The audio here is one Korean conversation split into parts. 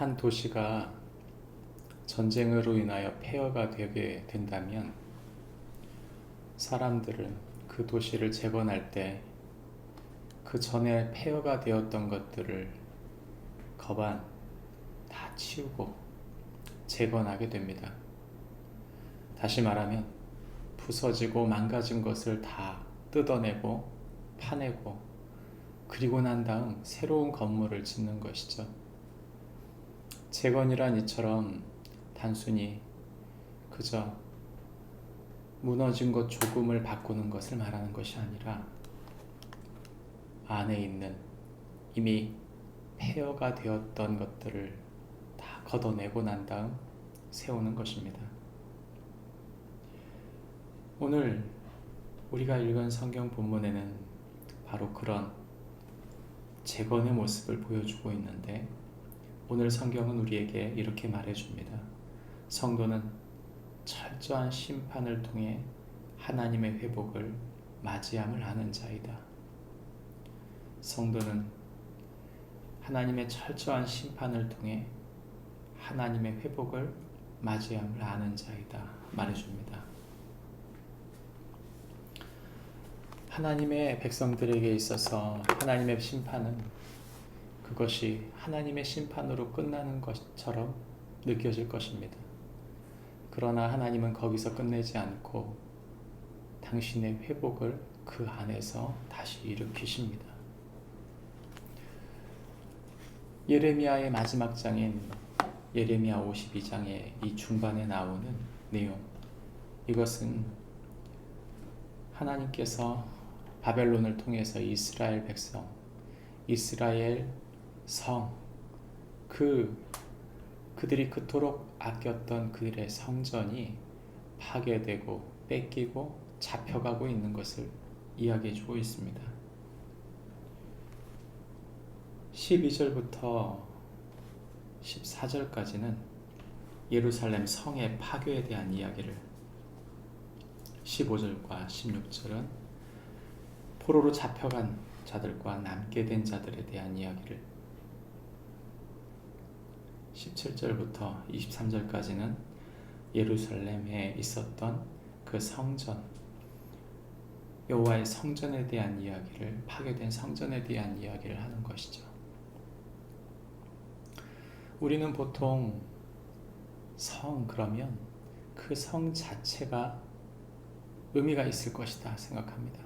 한 도시가 전쟁으로 인하여 폐허가 되게 된다면 사람들은 그 도시를 재건할 때 그 전에 폐허가 되었던 것들을 거반 다 치우고 재건하게 됩니다. 다시 말하면 부서지고 망가진 것을 다 뜯어내고 파내고 그리고 난 다음 새로운 건물을 짓는 것이죠. 재건이란 이처럼 단순히 그저 무너진 것 조금을 바꾸는 것을 말하는 것이 아니라 안에 있는 이미 폐허가 되었던 것들을 다 걷어내고 난 다음 세우는 것입니다. 오늘 우리가 읽은 성경 본문에는 바로 그런 재건의 모습을 보여주고 있는데, 오늘 성경은 우리에게 이렇게 말해줍니다. 성도는 철저한 심판을 통해 하나님의 회복을 맞이함을 아는 자이다. 성도는 하나님의 철저한 심판을 통해 하나님의 회복을 맞이함을 아는 자이다 말해줍니다. 하나님의 백성들에게 있어서 하나님의 심판은 그것이 하나님의 심판으로 끝나는 것처럼 느껴질 것입니다. 그러나 하나님은 거기서 끝내지 않고 당신의 회복을 그 안에서 다시 일으키십니다. 예레미야의 마지막 장인 예레미야 52장의 이 중반에 나오는 내용, 이것은 하나님께서 바벨론을 통해서 이스라엘 백성, 이스라엘 성, 그들이 그토록 아꼈던 그들의 성전이 파괴되고 뺏기고 잡혀가고 있는 것을 이야기해 주고 있습니다. 12절부터 14절까지는 예루살렘 성의 파괴에 대한 이야기를, 15절과 16절은 포로로 잡혀간 자들과 남게 된 자들에 대한 이야기를, 17절부터 23절까지는 예루살렘에 있었던 그 성전, 여호와의 성전에 대한 이야기를, 파괴된 성전에 대한 이야기를 하는 것이죠. 우리는 보통 성 그러면 그 성 자체가 의미가 있을 것이다 생각합니다.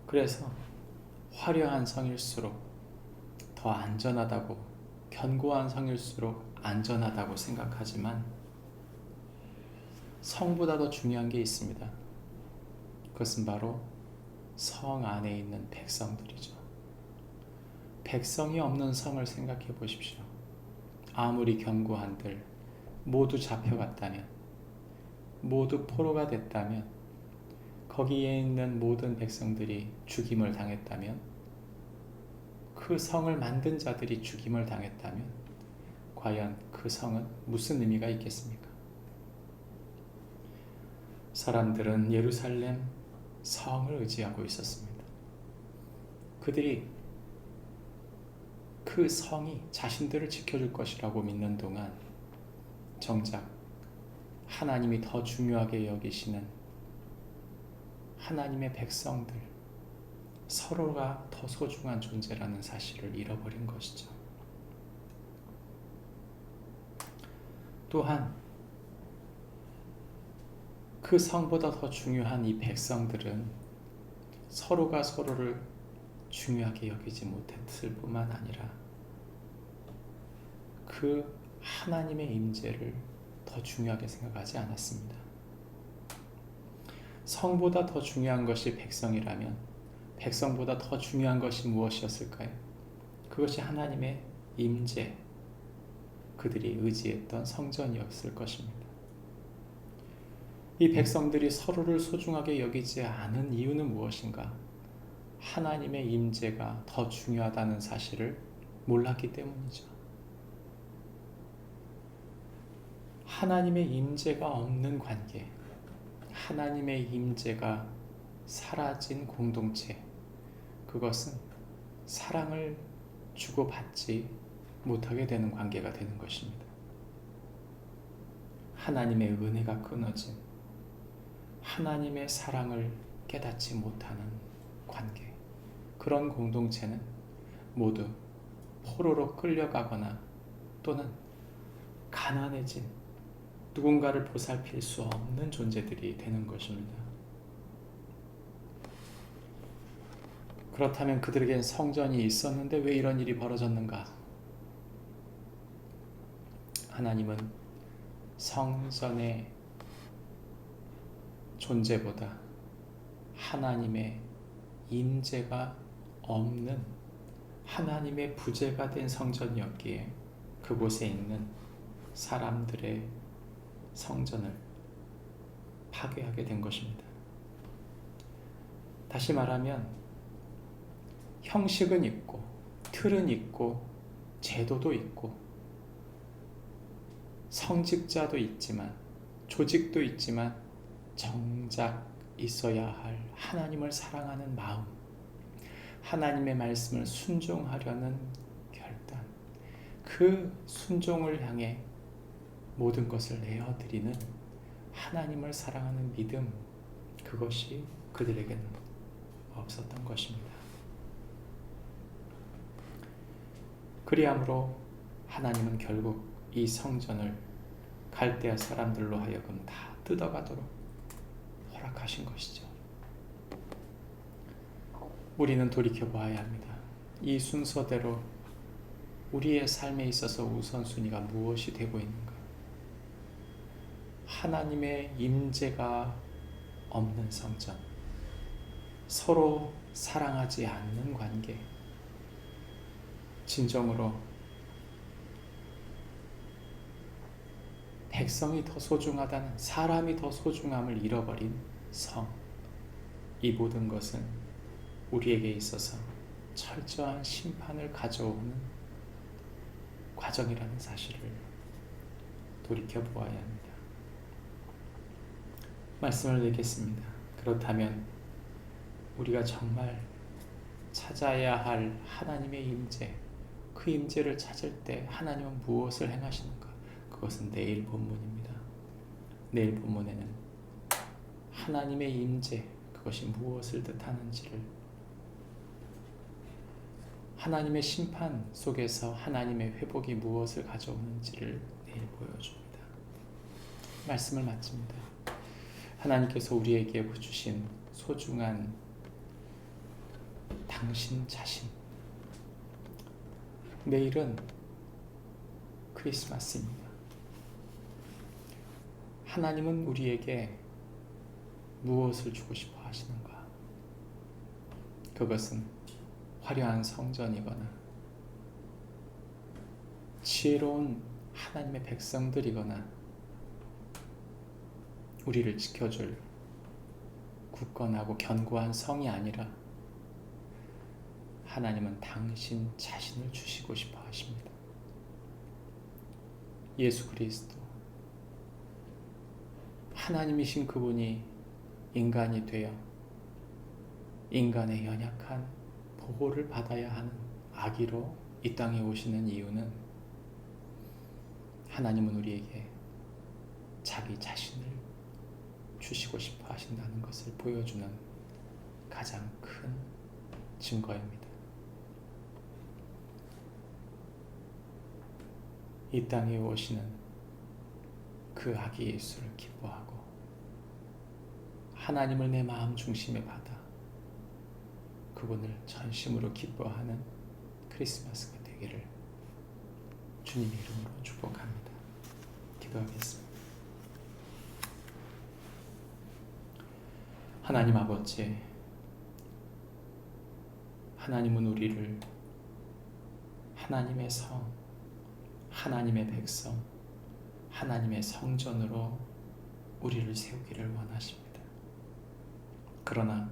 그래서 화려한 성일수록 더 안전하다고, 견고한 성일수록 안전하다고 생각하지만 성보다 더 중요한 게 있습니다. 그것은 바로 성 안에 있는 백성들이죠. 백성이 없는 성을 생각해 보십시오. 아무리 견고한들 모두 잡혀갔다면, 모두 포로가 됐다면, 거기에 있는 모든 백성들이 죽임을 당했다면, 그 성을 만든 자들이 죽임을 당했다면 과연 그 성은 무슨 의미가 있겠습니까? 사람들은 예루살렘 성을 의지하고 있었습니다. 그들이 그 성이 자신들을 지켜줄 것이라고 믿는 동안 정작 하나님이 더 중요하게 여기시는 하나님의 백성들, 서로가 더 소중한 존재라는 사실을 잃어버린 것이죠. 또한 그 성보다 더 중요한 이 백성들은 서로가 서로를 중요하게 여기지 못했을 뿐만 아니라 그 하나님의 임재를 더 중요하게 생각하지 않았습니다. 성보다 더 중요한 것이 백성이라면 백성보다 더 중요한 것이 무엇이었을까요? 그것이 하나님의 임재, 그들이 의지했던 성전이었을 것입니다. 이 백성들이 서로를 소중하게 여기지 않은 이유는 무엇인가? 하나님의 임재가 더 중요하다는 사실을 몰랐기 때문이죠. 하나님의 임재가 없는 관계, 하나님의 임재가 사라진 공동체, 그것은 사랑을 주고받지 못하게 되는 관계가 되는 것입니다. 하나님의 은혜가 끊어진, 하나님의 사랑을 깨닫지 못하는 관계, 그런 공동체는 모두 포로로 끌려가거나 또는 가난해진, 누군가를 보살필 수 없는 존재들이 되는 것입니다. 그렇다면 그들에겐 성전이 있었는데 왜 이런 일이 벌어졌는가? 하나님은 성전의 존재보다 하나님의 임재가 없는, 하나님의 부재가 된 성전이었기에 그곳에 있는 사람들의 성전을 파괴하게 된 것입니다. 다시 말하면 형식은 있고 틀은 있고 제도도 있고 성직자도 있지만 조직도 있지만 정작 있어야 할 하나님을 사랑하는 마음, 하나님의 말씀을 순종하려는 결단, 그 순종을 향해 모든 것을 내어드리는 하나님을 사랑하는 믿음, 그것이 그들에게는 없었던 것입니다. 그리함으로 하나님은 결국 이 성전을 갈대아 사람들로 하여금 다 뜯어가도록 허락하신 것이죠. 우리는 돌이켜봐야 합니다. 이 순서대로 우리의 삶에 있어서 우선순위가 무엇이 되고 있는가? 하나님의 임재가 없는 성전, 서로 사랑하지 않는 관계, 진정으로 백성이 더 소중하다는, 사람이 더 소중함을 잃어버린 성, 이 모든 것은 우리에게 있어서 철저한 심판을 가져오는 과정이라는 사실을 돌이켜보아야 합니다. 말씀을 드리겠습니다. 그렇다면 우리가 정말 찾아야 할 하나님의 임재, 그 임재를 찾을 때 하나님은 무엇을 행하시는가? 그것은 내일 본문입니다. 내일 본문에는 하나님의 임재, 그것이 무엇을 뜻하는지를, 하나님의 심판 속에서 하나님의 회복이 무엇을 가져오는지를 내일 보여줍니다. 말씀을 마칩니다. 하나님께서 우리에게 주신 소중한 당신 자신, 내일은 크리스마스입니다. 하나님은 우리에게 무엇을 주고 싶어 하시는가? 그것은 화려한 성전이거나 지혜로운 하나님의 백성들이거나 우리를 지켜줄 굳건하고 견고한 성이 아니라 하나님은 당신 자신을 주시고 싶어 하십니다. 예수 그리스도, 하나님이신 그분이 인간이 되어 인간의 연약한 보호를 받아야 하는 아기로 이 땅에 오시는 이유는 하나님은 우리에게 자기 자신을 주시고 싶어 하신다는 것을 보여주는 가장 큰 증거입니다. 이 땅에 오시는 그 아기 예수를 기뻐하고 하나님을 내 마음 중심에 받아 그분을 전심으로 기뻐하는 크리스마스가 되기를 주님의 이름으로 축복합니다. 기도하겠습니다. 하나님 아버지, 하나님은 우리를 하나님의 성, 하나님의 백성, 하나님의 성전으로 우리를 세우기를 원하십니다. 그러나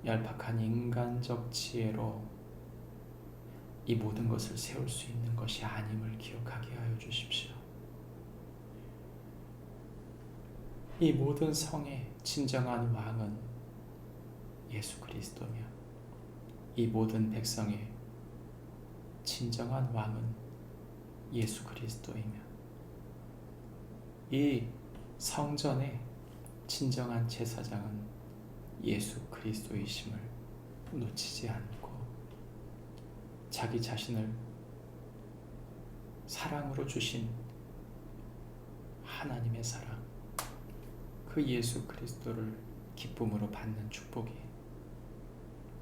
얄팍한 인간적 지혜로 이 모든 것을 세울 수 있는 것이 아님을 기억하게 하여 주십시오. 이 모든 성의 진정한 왕은 예수 그리스도며 이 모든 백성의 진정한 왕은 예수 그리스도이며 이 성전의 진정한 제사장은 예수 그리스도이심을 놓치지 않고 자기 자신을 사랑으로 주신 하나님의 사랑, 그 예수 그리스도를 기쁨으로 받는 축복이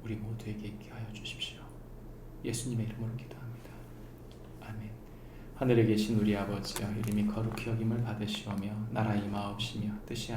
우리 모두에게 있게 하여 주십시오. 예수님의 이름으로 기도합니다. 아멘. 하늘에 계신 우리 아버지여, 이름이 거룩히 여김을 받으시오며 나라 임하옵시며 뜻이